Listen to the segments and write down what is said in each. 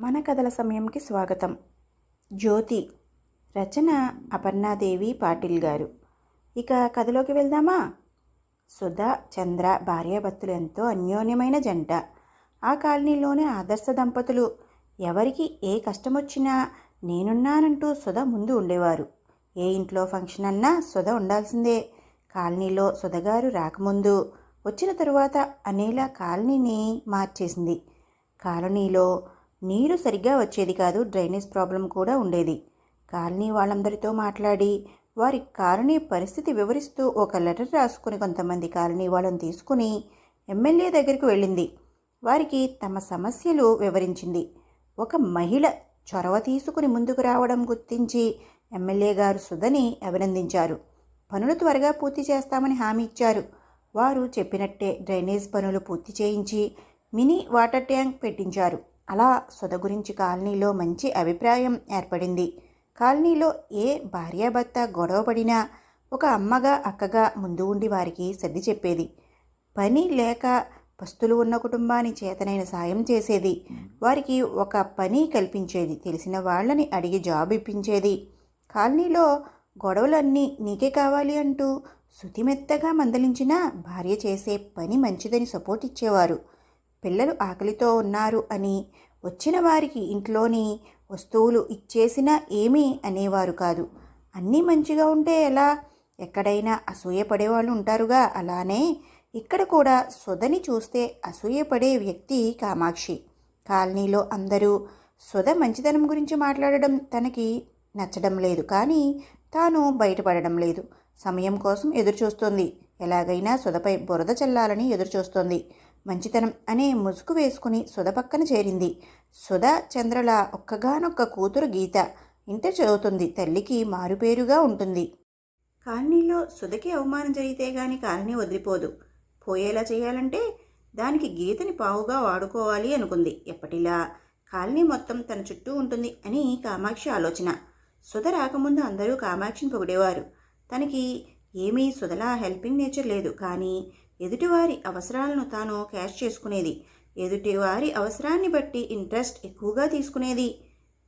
మన కథల సమయంకి స్వాగతం. జ్యోతి రచన అపర్ణాదేవి పాటిల్ గారు. ఇక కథలోకి వెళ్దామా? సుధా, చంద్ర భార్యాభర్తలు ఎంతో అన్యోన్యమైన జంట. ఆ కాలనీలోనే ఆదర్శ దంపతులు. ఎవరికి ఏ కష్టం వచ్చినా నేనున్నానంటూ సుధ ముందు ఉండేవారు. ఏ ఇంట్లో ఫంక్షన్ అన్నా సుధ ఉండాల్సిందే. కాలనీలో సుధగారు రాకముందు, వచ్చిన తరువాత అనేలా కాలనీని మార్చేసింది. కాలనీలో నీరు సరిగ్గా వచ్చేది కాదు. డ్రైనేజ్ ప్రాబ్లం కూడా ఉండేది. కాలనీ వాళ్ళందరితో మాట్లాడి వారి కాలనీ పరిస్థితి వివరిస్తూ ఒక లెటర్ రాసుకుని కొంతమంది కాలనీ వాళ్ళని తీసుకుని ఎమ్మెల్యే దగ్గరికి వెళ్ళింది. వారికి తమ సమస్యలు వివరించింది. ఒక మహిళ చొరవ తీసుకుని ముందుకు రావడం గుర్తించి ఎమ్మెల్యే గారు సుధని అభినందించారు. పనులు త్వరగా పూర్తి చేస్తామని హామీ ఇచ్చారు. వారు చెప్పినట్టే డ్రైనేజ్ పనులు పూర్తి చేయించి మినీ వాటర్ ట్యాంక్ పెట్టించారు. అలా సుధ గురించి కాలనీలో మంచి అభిప్రాయం ఏర్పడింది. కాలనీలో ఏ భార్యాభర్త గొడవ పడినా ఒక అమ్మగా అక్కగా ముందు ఉండి వారికి సర్ది చెప్పేది. పని లేక పస్తులు ఉన్న కుటుంబాన్ని చేతనైన సాయం చేసేది. వారికి ఒక పని కల్పించేది. తెలిసిన వాళ్ళని అడిగి జాబ్ ఇప్పించేది. కాలనీలో గొడవలన్నీ నీకే కావాలి అంటూ శుతిమెత్తగా మందలించినా భార్య చేసే పని మంచిదని సపోర్ట్ ఇచ్చేవారు. పిల్లలు ఆకలితో ఉన్నారు అని వచ్చిన వారికి ఇంట్లోని వస్తువులు ఇచ్చేసినా ఏమీ అనేవారు కాదు. అన్నీ మంచిగా ఉంటే ఎలా? ఎక్కడైనా అసూయపడేవాళ్ళు ఉంటారుగా. అలానే ఇక్కడ కూడా సుధని చూస్తే అసూయపడే వ్యక్తి కామాక్షి. కాలనీలో అందరూ సుధ మంచితనం గురించి మాట్లాడడం తనకి నచ్చడం లేదు. కానీ తాను బయటపడడం లేదు. సమయం కోసం ఎదురుచూస్తోంది. ఎలాగైనా సుధపై బురద చల్లాలని ఎదురుచూస్తోంది. మంచితనం అనే ముసుగు వేసుకుని సుధ పక్కన చేరింది. సుధ చంద్రల ఒక్కగానొక్క కూతురు గీత. ఇంటర్ చదువుతుంది. తల్లికి మారుపేరుగా ఉంటుంది. కాలనీలో సుధకి అవమానం జరిగితే గాని కాలనీ వదిలిపోదు. పోయేలా చేయాలంటే దానికి గీతని పావుగా వాడుకోవాలి అనుకుంది. ఎప్పటిలా కాలనీ మొత్తం తన చుట్టూ ఉంటుంది అని కామాక్షి ఆలోచన. సుధ రాకముందు అందరూ కామాక్షిని పొగిడేవారు. తనకి ఏమీ సుధలా హెల్పింగ్ నేచర్ లేదు. కానీ ఎదుటివారి అవసరాలను తాను క్యాష్ చేసుకునేది. ఎదుటివారి అవసరాన్ని బట్టి ఇంట్రెస్ట్ ఎక్కువగా తీసుకునేది.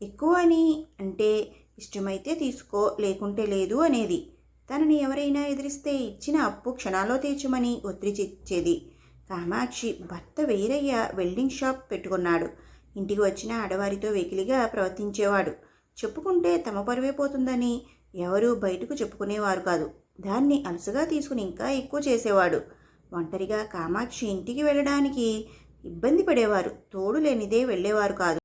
ఎక్కువ అని అంటే ఇష్టమైతే తీసుకో లేకుంటే లేదు అనేది. తనని ఎవరైనా ఎదిరిస్తే ఇచ్చిన అప్పు క్షణాల్లో తీర్చమని ఒత్తిడి ఇచ్చేది. కామాక్షి భర్త వీరయ్య వెల్డింగ్ షాప్ పెట్టుకున్నాడు. ఇంటికి వచ్చిన ఆడవారితో వెకిలిగా ప్రవర్తించేవాడు. చెప్పుకుంటే తమ పరువే పోతుందని ఎవరూ బయటకు చెప్పుకునేవారు కాదు. దాన్ని అలసుగా తీసుకుని ఇంకా ఎక్కువ చేసేవాడు. ఒంటరిగా కామాక్షి ఇంటికి వెళ్ళడానికి ఇబ్బంది పడేవారు. తోడు లేనిదే వెళ్ళేవారు కాదు.